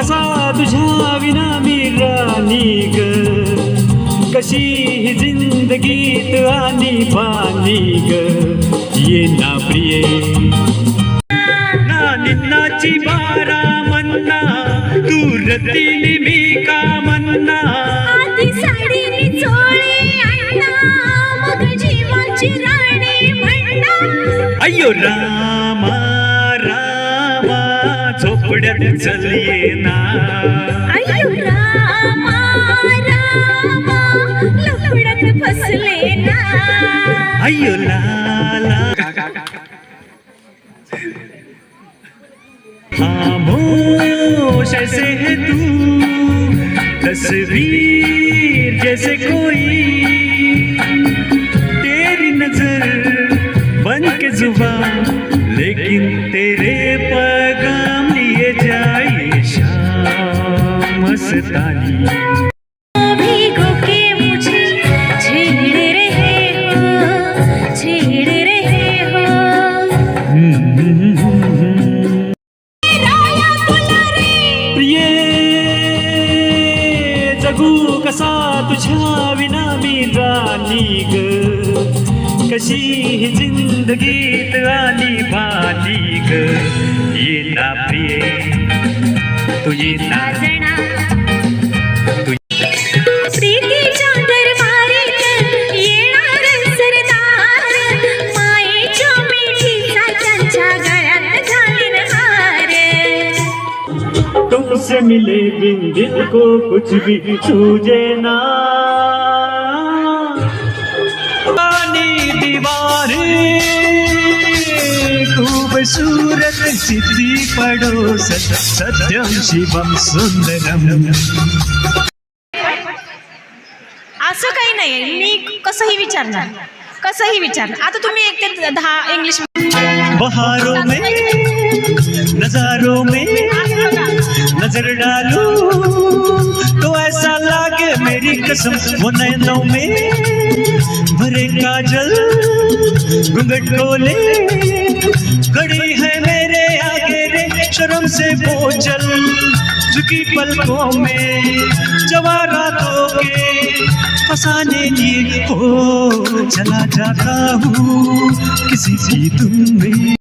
कसा तुझ्या विना मी राणी ग, कशी ही जिंदगीत आणि पाणी ग, ये ना प्रिये ना निन्नाची बारा मन्ना, तू रतीली मी का मन्ना, आधी साडीनी चोळे अण्णा, मग जीवाची राणी म्हणणा, अय्यो रामा रामा झोपड्यात चल ये ना, अय्यो रामा रामा लफड्यात फसले ना, अय्यो लाला खामोश ऐसे है तू, तस्वीर जैसे कोई, तेरी नजर बन के जुबान, लेकिन तेरे पैगाम लिए जाए शाम मस्तानी। भीगो के मुझे छेड़ रहे हो, छेड़ रहे हो, राया तुला रे प्रिये जगू कसा तुझ्या विना मी राणी ग, कशी ही जिंदगीत आणि भाली ग, ये ना प्रिये तू ये ना साजना प्रीतीच्या दरबारीत येणार सरदार, मायेच्या मिठीचा त्यांच्या गळ्यात घालीन हार, तुमसे मिले बिन दिल को कुछ भी सूझे ना, पानी दीवारे खूबसूरत सिद्धि पड़ोस, सत्यम शिवम सुंदरम। असं काही नाही, मी कसंही विचारणार. आता तुम्ही 1 ते 10 इंग्लिश. बहारों में नजारों में नजर डालूं तो ऐसा लागे मेरी कसम, वो नैनों में भरे काजल घूंघट खोले, खड़ी है मेरे आगे रे शर्म से बोझल, झुकी पलकों में जवारातों के फसाने लिए हो, चला जाता हूँ किसी की धुन में।